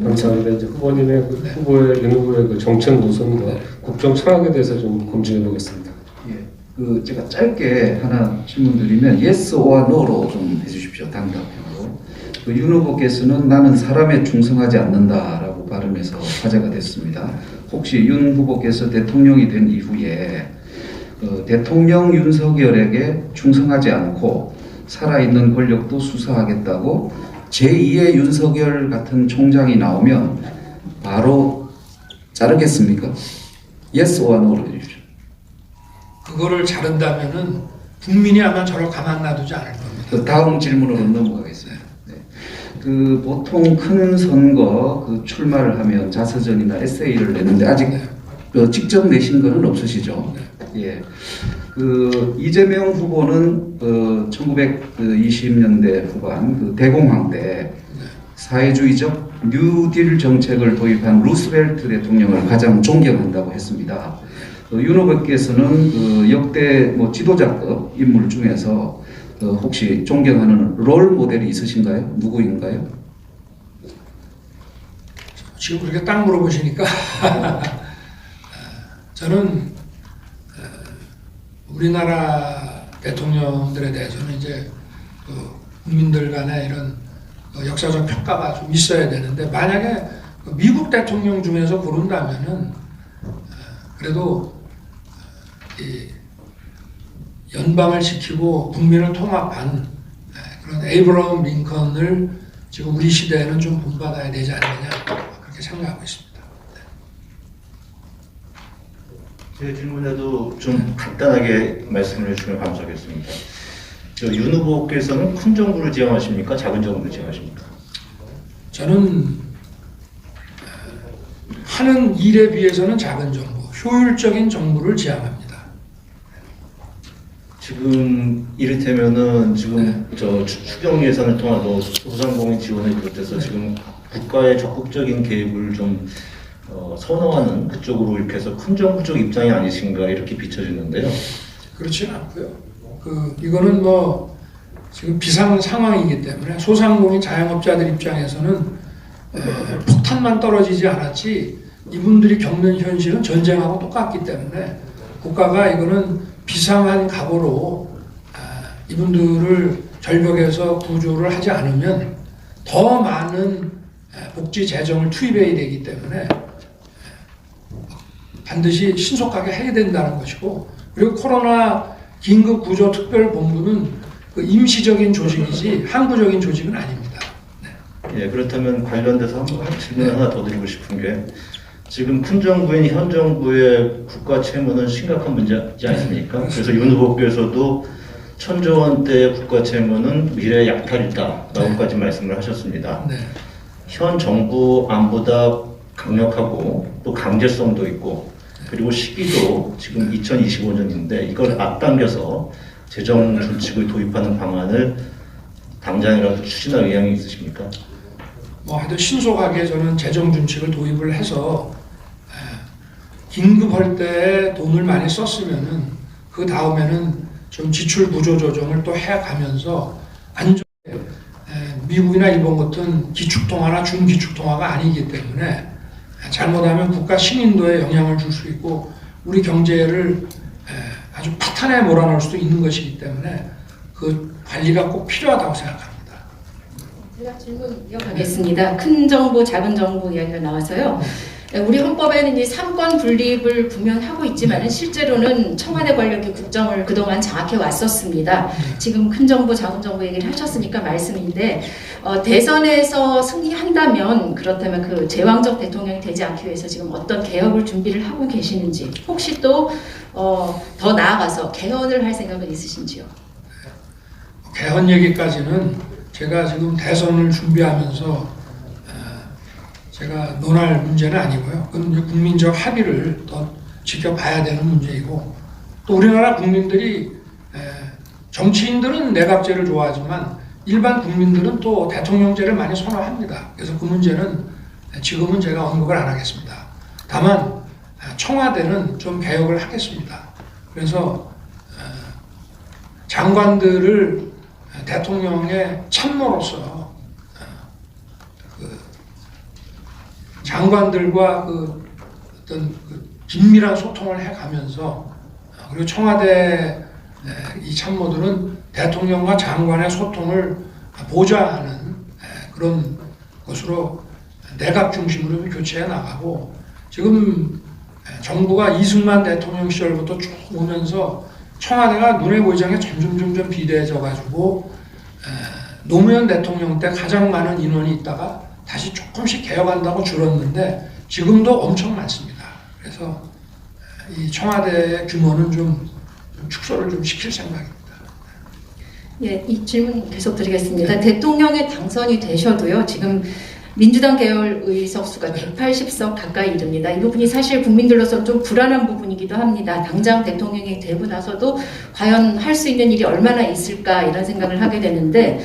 감사합니다. 이제 후보님의 윤 후보의 그 정책 노선과 국정 철학에 대해서 좀 검증해 보겠습니다. 예, 제가 짧게 하나 질문드리면 yes or no로 좀 해주십시오. 당답형으로. 윤 후보께서는 나는 사람에 충성하지 않는다라고 발음해서 화제가 됐습니다. 혹시 윤 후보께서 대통령이 된 이후에 대통령 윤석열에게 충성하지 않고 살아있는 권력도 수사하겠다고 제2의 윤석열 같은 총장이 나오면 바로 자르겠습니까? yes or no로 해주십시오. 그거를 자른다면은 국민이 아마 저를 가만 놔두지 않을 겁니다. 다음 질문으로 넘어가겠습니다. 네. 보통 큰 선거 출마를 하면 자서전이나 에세이를 내는데 아직 직접 내신 거는 없으시죠? 예. 이재명 후보는 1920년대 후반 대공황 때 사회주의적 뉴딜 정책을 도입한 루스벨트 대통령을 가장 존경한다고 했습니다. 윤 후보께서는 역대 지도자급 인물 중에서 혹시 존경하는 롤 모델이 있으신가요? 누구인가요? 지금 그렇게 딱 물어보시니까 저는 우리나라 대통령들에 대해서는 이제 국민들 간의 이런 역사적 평가가 좀 있어야 되는데, 만약에 미국 대통령 중에서 고른다면은 그래도 이 연방을 지키고 국민을 통합한 그런 에이브러함 링컨을 지금 우리 시대에는 좀 본받아야 되지 않느냐, 그렇게 생각하고 있습니다. 제 질문에도 좀 간단하게 말씀을 해주시면 감사하겠습니다. 윤 후보께서는 큰 정부를 지향하십니까? 작은 정부를 지향하십니까? 저는 하는 일에 비해서는 작은 정부, 효율적인 정부를 지향합니다. 지금 이를테면은 지금 추경 예산을 통해서 소상공인 지원을 비롯해서 지금 국가의 적극적인 개입을 좀 선호하는 그쪽으로 이렇게 해서 큰 정부 쪽 입장이 아니신가 이렇게 비춰지는데요. 그렇지는 않고요. 이거는 지금 비상 상황이기 때문에 소상공인 자영업자들 입장에서는 폭탄만 떨어지지 않았지 이분들이 겪는 현실은 전쟁하고 똑같기 때문에 국가가 이거는 비상한 각오로 이분들을 절벽에서 구조를 하지 않으면 더 많은 복지 재정을 투입해야 되기 때문에 반드시 신속하게 해야 된다는 것이고, 그리고 코로나 긴급구조특별본부는 임시적인 조직이지 항구적인 조직은 아닙니다. 네. 예, 그렇다면 관련돼서 질문 하나 더 드리고 싶은 게, 지금 큰 정부인 현 정부의 국가 채무는 심각한 문제지 않습니까? 그래서 윤 후보께서도 1,000조 원대의 국가 채무는 미래의 약탈이다라고까지 말씀을 하셨습니다. 네. 현 정부 안보다 강력하고 또 강제성도 있고, 그리고 시기도 지금 2025년인데 이걸 앞당겨서 재정 준칙을 도입하는 방안을 당장이라도 추진할 의향이 있으십니까? 하여튼 신속하게 저는 재정 준칙을 도입을 해서 긴급할 때 돈을 많이 썼으면은 그 다음에는 좀 지출 구조 조정을 또 해가면서 안전하게, 미국이나 일본 같은 기축통화나 준기축통화가 아니기 때문에 잘못하면 국가 신인도에 영향을 줄 수 있고 우리 경제를 아주 파탄에 몰아넣을 수도 있는 것이기 때문에 그 관리가 꼭 필요하다고 생각합니다. 제가 질문 이어가겠습니다. 큰 정부, 작은 정부 이야기가 나와서요. 우리 헌법에는 이 삼권 분립을 구명하고 있지만 실제로는 청와대 권력이 국정을 그동안 장악해 왔었습니다. 지금 큰 정부, 작은 정부 얘기를 하셨으니까 말씀인데, 대선에서 승리한다면, 그렇다면 그 제왕적 대통령이 되지 않기 위해서 지금 어떤 개혁을 준비를 하고 계시는지, 혹시 또 더 나아가서 개헌을 할 생각은 있으신지요? 개헌 얘기까지는 제가 지금 대선을 준비하면서 제가 논할 문제는 아니고요. 그건 이제 국민적 합의를 더 지켜봐야 되는 문제이고, 또 우리나라 국민들이 정치인들은 내각제를 좋아하지만 일반 국민들은 또 대통령제를 많이 선호합니다. 그래서 그 문제는 지금은 제가 언급을 안 하겠습니다. 다만 청와대는 좀 개혁을 하겠습니다. 그래서 장관들을 대통령의 참모로서 장관들과 그 어떤 그 긴밀한 소통을 해가면서 그리고 청와대 이 참모들은 대통령과 장관의 소통을 보좌하는 그런 것으로 내각 중심으로 교체해 나가고 지금 정부가 이승만 대통령 시절부터 쭉 오면서 청와대가 눈에 보이지 않게 점점 비대해져 가지고 노무현 대통령 때 가장 많은 인원이 있다가 다시 조금씩 개혁한다고 줄었는데 지금도 엄청 많습니다. 그래서 이 청와대의 규모는 좀 축소를 좀 시킬 생각입니다. 예, 이 질문 계속 드리겠습니다. 대통령에 당선이 되셔도요, 지금 민주당 계열 의석수가 180석 가까이 이릅니다. 이 부분이 사실 국민들로서 좀 불안한 부분이기도 합니다. 당장 대통령이 되고 나서도 과연 할 수 있는 일이 얼마나 있을까 이런 생각을 하게 되는데,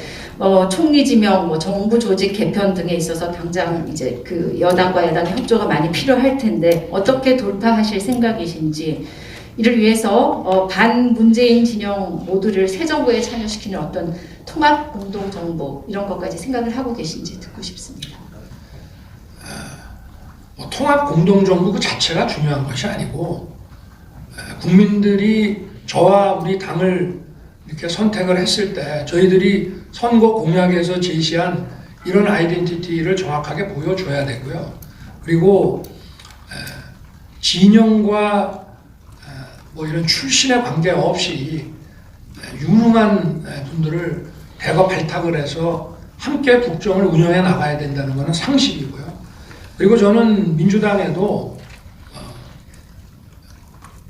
총리 지명, 정부 조직 개편 등에 있어서 당장 이제 그 여당과 야당의 협조가 많이 필요할 텐데 어떻게 돌파하실 생각이신지, 이를 위해서 반 문재인 진영 모두를 새 정부에 참여시키는 어떤 통합 공동 정부 이런 것까지 생각을 하고 계신지 듣고 싶습니다. 통합 공동 정부 그 자체가 중요한 것이 아니고 국민들이 저와 우리 당을 이렇게 선택을 했을 때 저희들이 선거 공약에서 제시한 이런 아이덴티티를 정확하게 보여줘야 되고요. 그리고 진영과 뭐 이런 출신의 관계 없이 유능한 분들을 대거 발탁을 해서 함께 국정을 운영해 나가야 된다는 것은 상식이고요. 그리고 저는 민주당에도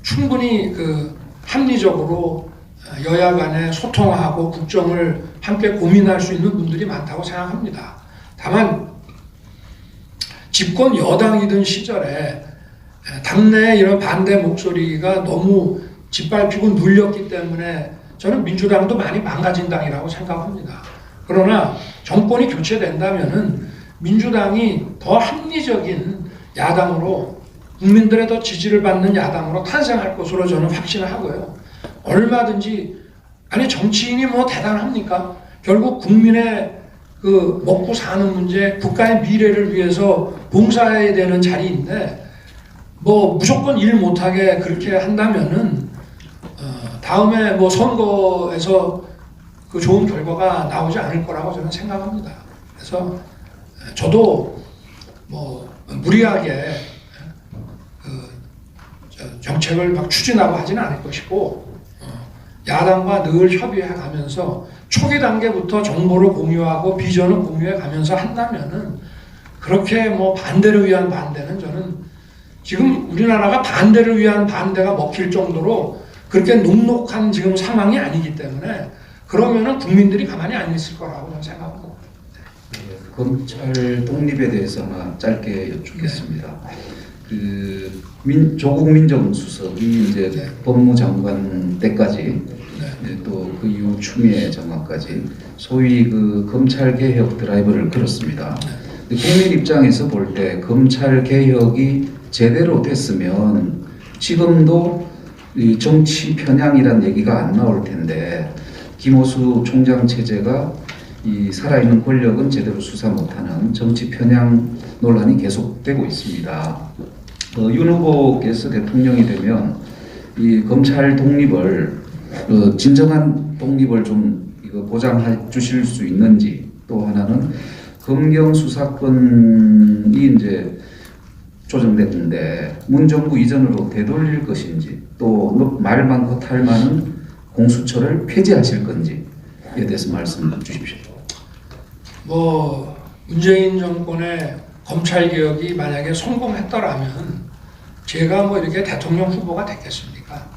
충분히 그 합리적으로 여야 간에 소통하고 국정을 함께 고민할 수 있는 분들이 많다고 생각합니다. 다만 집권 여당이던 시절에 당내에 이런 반대 목소리가 너무 짓밟히고 눌렸기 때문에 저는 민주당도 많이 망가진 당이라고 생각합니다. 그러나 정권이 교체된다면은 민주당이 더 합리적인 야당으로 국민들의 더 지지를 받는 야당으로 탄생할 것으로 저는 확신을 하고요. 얼마든지 아니 정치인이 뭐 대단합니까? 결국 국민의 그 먹고 사는 문제, 국가의 미래를 위해서 봉사해야 되는 자리인데 뭐 무조건 일 못하게 그렇게 한다면은 다음에 뭐 선거에서 그 좋은 결과가 나오지 않을 거라고 저는 생각합니다. 그래서 저도 뭐 무리하게 그 정책을 막 추진하고 하지는 않을 것이고 야당과 늘 협의해 가면서 초기 단계부터 정보를 공유하고 비전을 공유해 가면서 한다면은 그렇게 뭐 반대를 위한 반대는 저는 지금 우리나라가 반대를 위한 반대가 먹힐 정도로 그렇게 녹록한 지금 상황이 아니기 때문에 그러면은 국민들이 가만히 안 있을 거라고 저는 생각합니다. 검찰 독립에 대해서 하나 짧게 여쭙겠습니다. 그 조국 민정수석이 이제 법무장관 때까지 또 그 이후 추미애 장관까지 소위 그 검찰 개혁 드라이브를 걸었습니다. 국민 입장에서 볼 때 검찰 개혁이 제대로 됐으면 지금도 이 정치 편향이란 얘기가 안 나올 텐데 김호수 총장 체제가 이 살아있는 권력은 제대로 수사 못하는 정치 편향 논란이 계속되고 있습니다. 윤 후보께서 대통령이 되면 이 검찰 독립을 진정한 독립을 좀 이거 보장해 주실 수 있는지, 또 하나는 검경 수사권이 이제 조정됐는데 문 정부 이전으로 되돌릴 것인지, 또 말 많고 탈 많은 공수처를 폐지하실 건지에 대해서 말씀 주십시오. 뭐 문재인 정권의 검찰 개혁이 만약에 성공했더라면 제가 뭐 이렇게 대통령 후보가 됐겠습니까?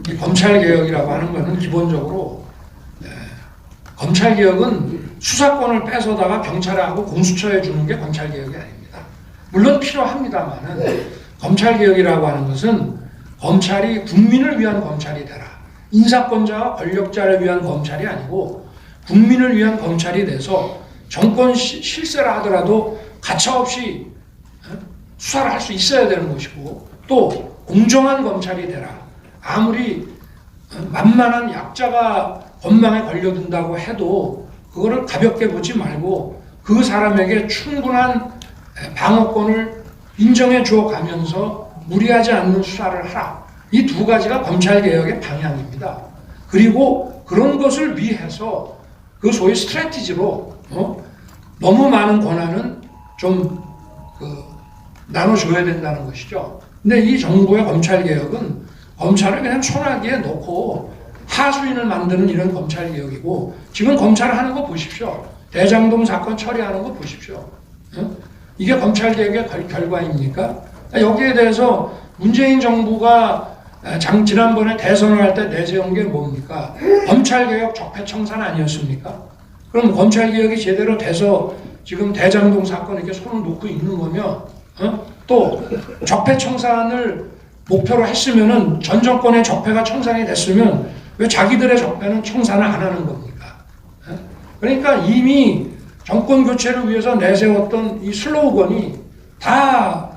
이 검찰 개혁이라고 하는 것은 기본적으로 검찰 개혁은 수사권을 뺏어다가 경찰하고 공수처에 주는 게 검찰 개혁이 아닙니다. 물론 필요합니다만은 검찰 개혁이라고 하는 것은 검찰이 국민을 위한 검찰이 되라. 인사권자와 권력자를 위한 검찰이 아니고 국민을 위한 검찰이 돼서 정권 실세라 하더라도 가차없이 수사를 할 수 있어야 되는 것이고, 또 공정한 검찰이 되라. 아무리 만만한 약자가 법망에 걸려든다고 해도 그거를 가볍게 보지 말고 그 사람에게 충분한 방어권을 인정해 주어 가면서 무리하지 않는 수사를 하라. 이 두 가지가 검찰개혁의 방향입니다. 그리고 그런 것을 위해서 그 소위 스트래티지로 너무 많은 권한은 좀 나눠줘야 된다는 것이죠. 근데 이 정부의 검찰개혁은 검찰을 그냥 소나기에 놓고 하수인을 만드는 이런 검찰개혁이고, 지금 검찰 하는 거 보십시오. 대장동 사건 처리하는 거 보십시오. 이게 검찰개혁의 결과입니까? 여기에 대해서 문재인 정부가 지난번에 대선을 할 때 내세운 게 뭡니까? 검찰개혁 적폐청산 아니었습니까? 그럼 검찰개혁이 제대로 돼서 지금 대장동 사건 이렇게 손을 놓고 있는 거면 또 적폐청산을 목표로 했으면은 전 정권의 적폐가 청산이 됐으면 왜 자기들의 적폐는 청산을 안 하는 겁니까? 그러니까 이미 정권 교체를 위해서 내세웠던 이 슬로건이 다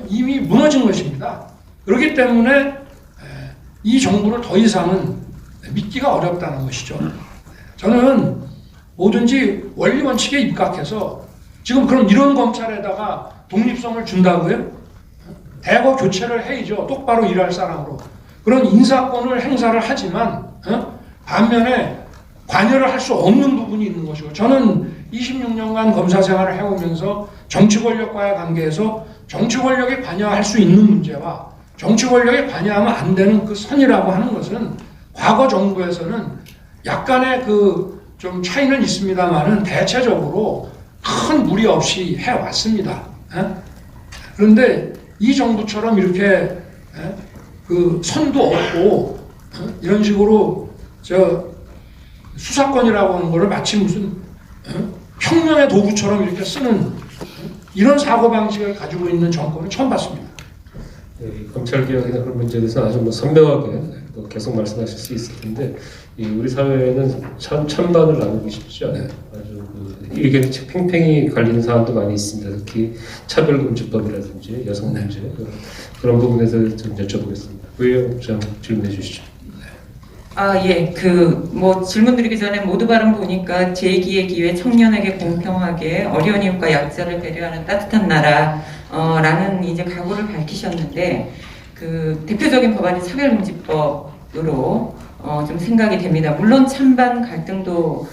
이미 무너진 것입니다. 그렇기 때문에 이 정부를 더 이상은 믿기가 어렵다는 것이죠. 저는 뭐든지 원리 원칙에 입각해서 지금 그럼 이런 검찰에다가 독립성을 준다고요? 대거 교체를 해야죠. 똑바로 일할 사람으로. 그런 인사권을 행사를 하지만 반면에 관여를 할 수 없는 부분이 있는 것이고, 저는 26년간 검사 생활을 해오면서 정치 권력과의 관계에서 정치 권력에 관여할 수 있는 문제와 정치 권력에 관여하면 안 되는 그 선이라고 하는 것은 과거 정부에서는 약간의 좀 차이는 있습니다만은 대체적으로 큰 무리 없이 해왔습니다. 그런데 이 정부처럼 이렇게 그 선도 없고 이런 식으로 수사권이라고 하는 거를 마치 무슨 혁명의 도구처럼 이렇게 쓰는 이런 사고방식을 가지고 있는 정권을 처음 봤습니다. 검찰개혁이나 그런 문제에 대해서 아주 선명하게 계속 말씀하실 수 있을 텐데, 우리 사회에는 찬반을 나누기 쉽지 않아요. 아주 의견이 팽팽히 갈리는 사안도 많이 있습니다. 특히 차별금지법이라든지 여성 문제 그런 부분에서 좀 여쭤보겠습니다. 부회의장 질문해 주시죠. 예. 질문 드리기 전에 모두 발언 보니까 제2의 기회, 청년에게 공평하게, 어려운 이웃과 약자를 배려하는 따뜻한 나라, 라는 이제 각오를 밝히셨는데, 대표적인 법안이 차별금지법으로, 좀 생각이 됩니다. 물론 찬반 갈등도,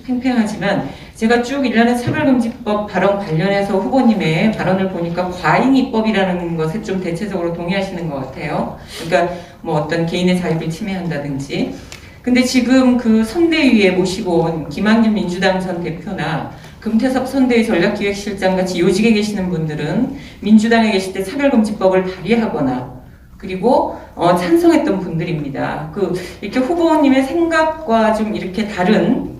팽팽하지만, 제가 쭉 1년에 차별금지법 발언 관련해서 후보님의 발언을 보니까 과잉입법이라는 것에 좀 대체적으로 동의하시는 것 같아요. 그러니까 어떤 개인의 자유를 침해한다든지. 근데 지금 선대위에 모시고 온 김학년 민주당 전 대표나 금태섭 선대위 전략기획실장 같이 요직에 계시는 분들은 민주당에 계실 때 차별금지법을 발의하거나 그리고 찬성했던 분들입니다. 이렇게 후보님의 생각과 좀 이렇게 다른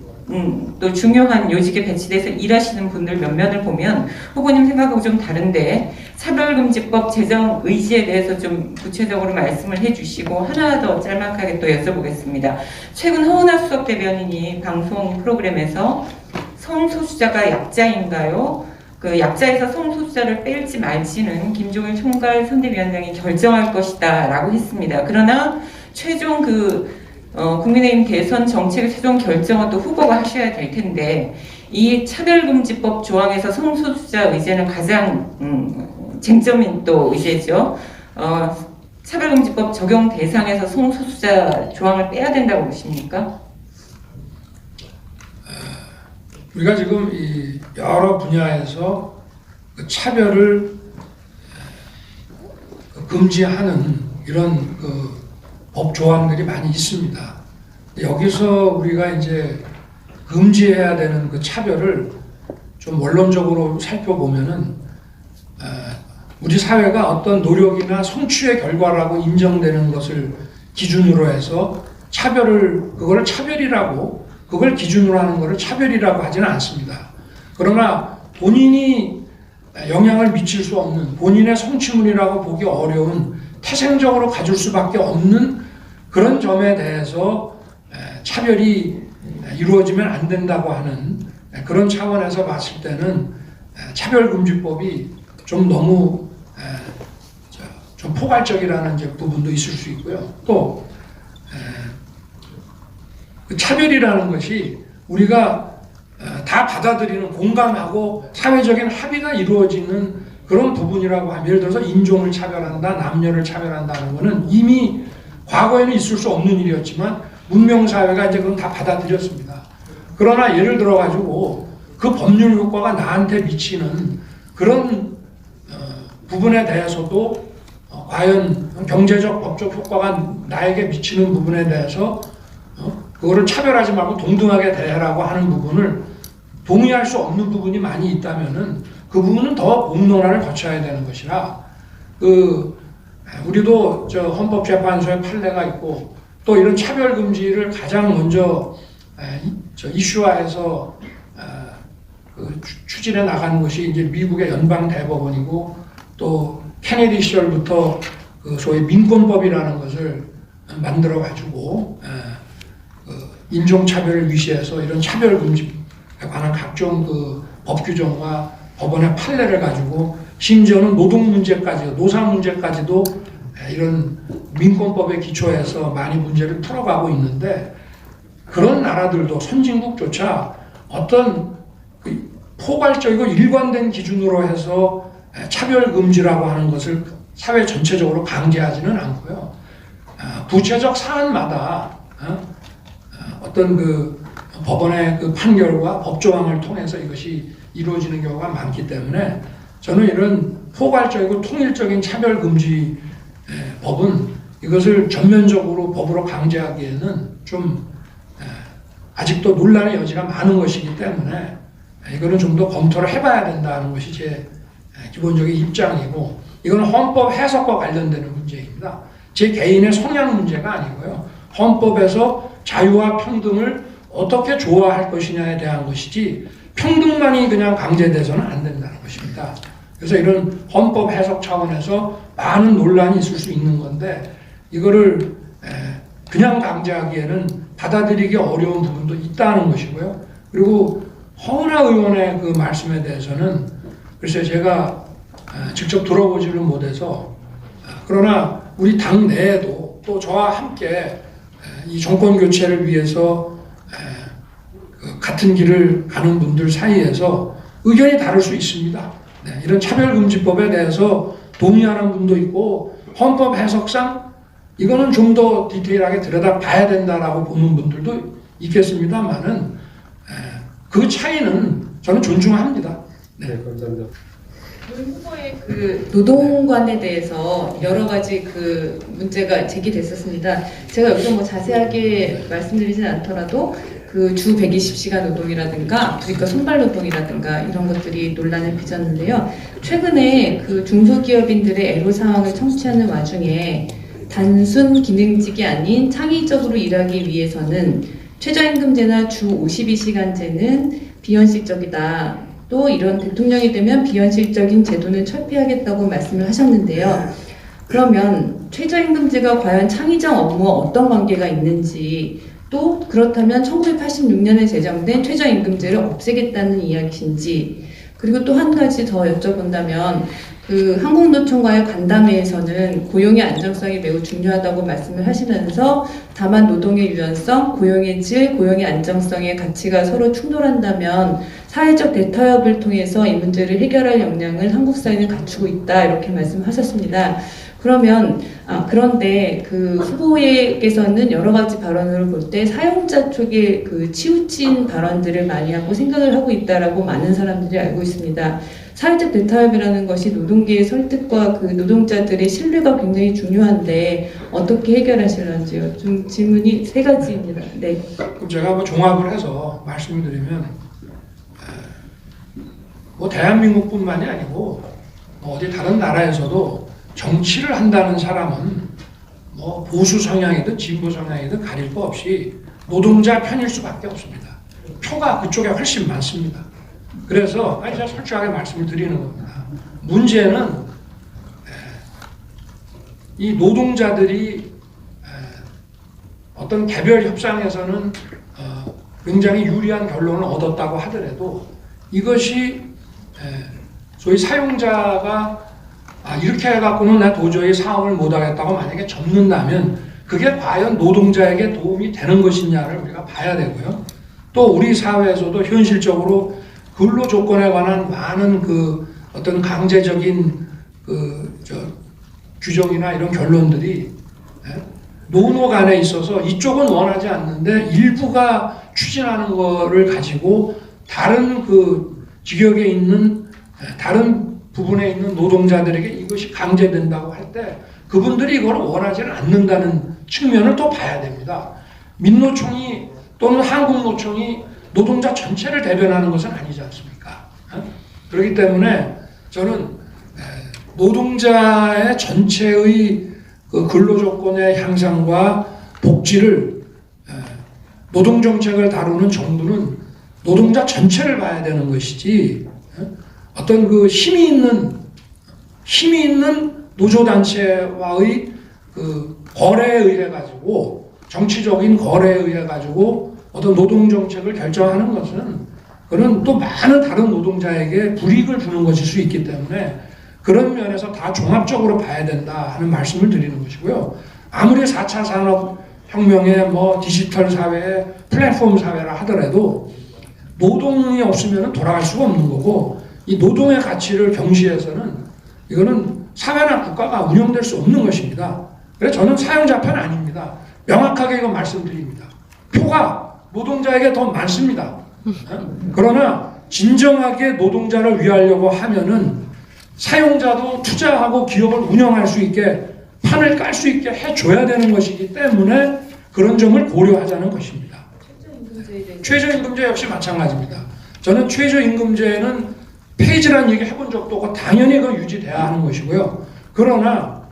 또 중요한 요직에 배치돼서 일하시는 분들 몇몇을 보면 후보님 생각하고 좀 다른데, 차별금지법 제정 의지에 대해서 좀 구체적으로 말씀을 해주시고, 하나 더 짤막하게 또 여쭤보겠습니다. 최근 허은하 수석 대변인이 방송 프로그램에서 성소수자가 약자인가요? 약자에서 성소수자를 뺄지 말지는 김종일 총괄 선대위원장이 결정할 것이다 라고 했습니다. 그러나 최종 국민의힘 대선 정책의 최종 결정은 또 후보가 하셔야 될 텐데, 이 차별금지법 조항에서 성소수자 의제는 가장 쟁점인 또 의제죠. 차별금지법 적용 대상에서 성소수자 조항을 빼야 된다고 보십니까? 우리가 지금 이 여러 분야에서 차별을 금지하는 이런 법 조항들이 많이 있습니다. 여기서 우리가 이제 금지해야 되는 차별을 좀 원론적으로 살펴보면은 우리 사회가 어떤 노력이나 성취의 결과라고 인정되는 것을 기준으로 해서 그걸 차별이라고, 그걸 기준으로 하는 것을 차별이라고 하지는 않습니다. 그러나 본인이 영향을 미칠 수 없는, 본인의 성취물이라고 보기 어려운, 태생적으로 가질 수밖에 없는 그런 점에 대해서 차별이 이루어지면 안 된다고 하는 그런 차원에서 봤을 때는 차별금지법이 좀 너무 좀 포괄적이라는 부분도 있을 수 있고요. 또 차별이라는 것이 우리가 다 다 받아들이는, 공감하고 사회적인 합의가 이루어지는 그런 부분이라고 하면, 예를 들어서 인종을 차별한다, 남녀를 차별한다는 것은 이미 과거에는 있을 수 없는 일이었지만 문명사회가 이제 그건 다 받아들였습니다. 그러나 예를 들어가지고 그 법률 효과가 나한테 미치는 그런 부분에 대해서도 과연 경제적, 법적 효과가 나에게 미치는 부분에 대해서 그거를 차별하지 말고 동등하게 대하라고 하는 부분을 동의할 수 없는 부분이 많이 있다면은 그 부분은 더 공론화를 거쳐야 되는 것이라, 우리도 저 헌법재판소의 판례가 있고 또 이런 차별 금지를 가장 먼저 이슈화해서 추진해 나가는 것이 이제 미국의 연방 대법원이고, 또 케네디 시절부터 그 소위 민권법이라는 것을 만들어 가지고 인종차별을 위시해서 이런 차별 금지에 관한 각종 그 법 규정과 법원의 판례를 가지고, 심지어는 노동 문제까지, 노사 문제까지도 이런 민권법에 기초해서 많이 문제를 풀어가고 있는데, 그런 나라들도 선진국조차 어떤 포괄적이고 일관된 기준으로 해서 차별 금지라고 하는 것을 사회 전체적으로 강제하지는 않고요. 구체적 사안마다 어떤 그 법원의 그 판결과 법조항을 통해서 이것이 이루어지는 경우가 많기 때문에, 저는 이런 포괄적이고 통일적인 차별 금지 법은 이것을 전면적으로 법으로 강제하기에는 좀 아직도 논란의 여지가 많은 것이기 때문에 이거는 좀 더 검토를 해봐야 된다는 것이 제 기본적인 입장이고, 이건 헌법 해석과 관련되는 문제입니다. 제 개인의 성향 문제가 아니고요. 헌법에서 자유와 평등을 어떻게 조화할 것이냐에 대한 것이지, 평등만이 그냥 강제돼서는 안 된다는 것입니다. 그래서 이런 헌법 해석 차원에서 많은 논란이 있을 수 있는 건데, 이거를 그냥 강제하기에는 받아들이기 어려운 부분도 있다는 것이고요. 그리고 허은하 의원의 그 말씀에 대해서는 글쎄 제가 직접 들어보지를 못해서, 그러나 우리 당 내에도 또 저와 함께 이 정권 교체를 위해서 같은 길을 가는 분들 사이에서 의견이 다를 수 있습니다. 이런 차별금지법에 대해서 동의하는 분도 있고, 헌법 해석상 이거는 좀 더 디테일하게 들여다봐야 된다라고 보는 분들도 있겠습니다만은, 그 차이는 저는 존중합니다. 네, 감사합니다. 우리 후보의 그 노동관에 대해서 여러 가지 그 문제가 제기됐었습니다. 제가 여기서 뭐 자세하게 말씀드리진 않더라도 그 주 120시간 노동이라든가 아프리카 손발 노동이라든가 이런 것들이 논란을 빚었는데요. 최근에 그 중소기업인들의 애로사항을 청취하는 와중에 단순 기능직이 아닌 창의적으로 일하기 위해서는 최저임금제나 주 52시간제는 비현실적이다. 또 이런 대통령이 되면 비현실적인 제도는 철폐하겠다고 말씀을 하셨는데요. 그러면 최저임금제가 과연 창의적 업무와 어떤 관계가 있는지, 또 그렇다면 1986년에 제정된 최저임금제를 없애겠다는 이야기인지, 그리고 또 한 가지 더 여쭤본다면 그 한국노총과의 간담회에서는 고용의 안정성이 매우 중요하다고 말씀을 하시면서, 다만 노동의 유연성, 고용의 질, 고용의 안정성의 가치가 서로 충돌한다면 사회적 대타협을 통해서 이 문제를 해결할 역량을 한국 사회는 갖추고 있다, 이렇게 말씀하셨습니다. 그러면 그런데 그 후보에게서는 여러 가지 발언을 볼 때 사용자 쪽에 그 치우친 발언들을 많이 하고 생각을 하고 있다라고 많은 사람들이 알고 있습니다. 사회적 대타협이라는 것이 노동계의 설득과 그 노동자들의 신뢰가 굉장히 중요한데 어떻게 해결하실런지요? 좀 질문이 세 가지입니다. 네. 그럼 제가 뭐 종합을 해서 말씀을 드리면, 뭐 대한민국뿐만이 아니고 뭐 어디 다른 나라에서도 정치를 한다는 사람은 뭐 보수 성향이든 진보 성향이든 가릴 거 없이 노동자 편일 수밖에 없습니다. 표가 그쪽에 훨씬 많습니다. 그래서 제가 솔직하게 말씀을 드리는 겁니다. 문제는 이 노동자들이 어떤 개별 협상에서는 굉장히 유리한 결론을 얻었다고 하더라도, 이것이 소위 사용자가 이렇게 해갖고는 나 도저히 사업을 못하겠다고 만약에 접는다면 그게 과연 노동자에게 도움이 되는 것이냐를 우리가 봐야 되고요. 또 우리 사회에서도 현실적으로 근로 조건에 관한 많은 그 어떤 강제적인 규정이나 이런 결론들이 노노 간에 있어서 이쪽은 원하지 않는데 일부가 추진하는 거를 가지고 다른 그 직역에 있는 다른 부분에 있는 노동자들에게 이것이 강제된다고 할 때 그분들이 이걸 원하지는 않는다는 측면을 또 봐야 됩니다. 민노총이 또는 한국노총이 노동자 전체를 대변하는 것은 아니지 않습니까? 그렇기 때문에 저는 노동자의 전체의 그 근로조건의 향상과 복지를 노동정책을 다루는 정부는 노동자 전체를 봐야 되는 것이지 어떤 그 힘이 있는 노조단체와의 그 거래에 의해 가지고 정치적인 거래에 의해 가지고 어떤 노동정책을 결정하는 것은 그는 또 많은 다른 노동자에게 불이익을 주는 것일 수 있기 때문에 그런 면에서 다 종합적으로 봐야 된다 하는 말씀을 드리는 것이고요. 아무리 4차 산업혁명의 뭐 디지털 사회, 플랫폼 사회라 하더라도 노동이 없으면 돌아갈 수가 없는 거고 이 노동의 가치를 경시해서는 이거는 사회나 국가가 운영될 수 없는 것입니다. 그래서 저는 사용자편 아닙니다. 명확하게 이거 말씀드립니다. 표가 노동자에게 더 많습니다. 그러나 진정하게 노동자를 위하려고 하면은 사용자도 투자하고 기업을 운영할 수 있게 판을 깔 수 있게 해줘야 되는 것이기 때문에 그런 점을 고려하자는 것입니다. 최저임금제 역시 마찬가지입니다. 저는 최저임금제는 폐지란 얘기 해본 적도 없고 당연히 그 유지돼야 하는 것이고요. 그러나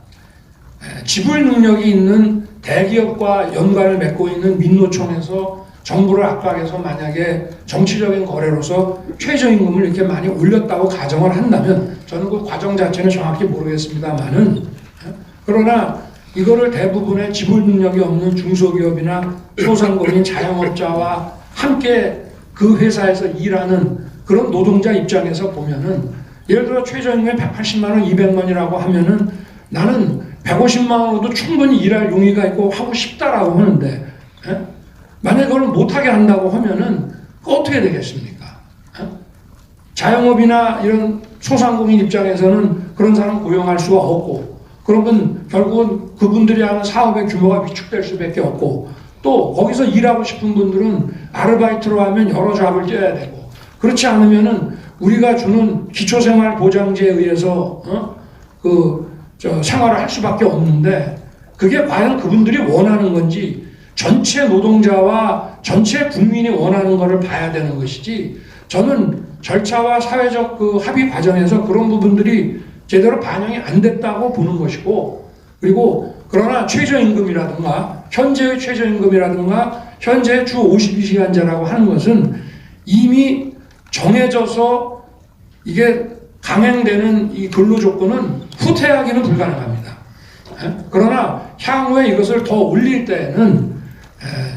지불 능력이 있는 대기업과 연관을 맺고 있는 민노총에서 정부를 압박해서 만약에 정치적인 거래로서 최저임금을 이렇게 많이 올렸다고 가정을 한다면 저는 그 과정 자체는 정확히 모르겠습니다만은 그러나 이거를 대부분의 지불 능력이 없는 중소기업이나 소상공인 자영업자와 함께 그 회사에서 일하는 그런 노동자 입장에서 보면은 예를 들어 최저임금이 180만 원, 200만 원이라고 하면은 나는 150만 원으로도 충분히 일할 용의가 있고 하고 싶다라고 하는데 만약에 그걸 못하게 한다고 하면은 어떻게 되겠습니까? 자영업이나 이런 소상공인 입장에서는 그런 사람 고용할 수가 없고 그러면 결국은 그분들이 하는 사업의 규모가 위축될 수밖에 없고 또 거기서 일하고 싶은 분들은 아르바이트로 하면 여러 잡을 떼야 되고 그렇지 않으면은 우리가 주는 기초생활보장제에 의해서 생활을 할 수밖에 없는데 그게 과연 그분들이 원하는 건지 전체 노동자와 전체 국민이 원하는 것을 봐야 되는 것이지 저는 절차와 사회적 그 합의 과정에서 그런 부분들이 제대로 반영이 안 됐다고 보는 것이고 그리고 그러나 최저임금이라든가 현재의 최저임금이라든가 현재의 주 52시간제라고 하는 것은 이미 정해져서 이게 강행되는 이 근로조건은 후퇴하기는 불가능합니다. 그러나 향후에 이것을 더 올릴 때는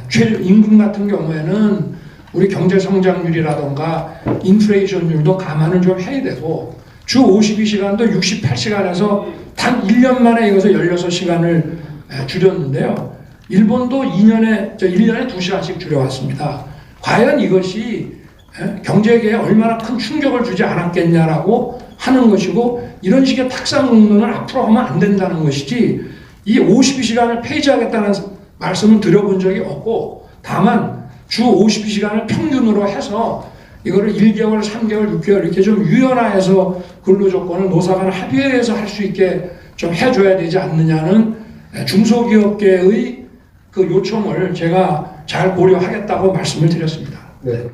최저임금 같은 경우에는 우리 경제성장률이라든가 인플레이션율도 감안을 좀 해야 되고 주 52시간도 68시간에서 단 1년 만에 이것을 16시간을 줄였는데요. 일본도 1년에 2시간씩 줄여왔습니다. 과연 이것이 경제계에 얼마나 큰 충격을 주지 않았겠냐라고 하는 것이고 이런 식의 탁상 공론을 앞으로 하면 안 된다는 것이지 이 52시간을 폐지하겠다는 말씀은 드려본 적이 없고 다만 주 52시간을 평균으로 해서 이거를 1개월, 3개월, 6개월 이렇게 좀 유연화해서 근로조건을 노사간 합의해서 할 수 있게 좀 해줘야 되지 않느냐는 중소기업계의 그 요청을 제가 잘 고려하겠다고 말씀을 드렸습니다. 네.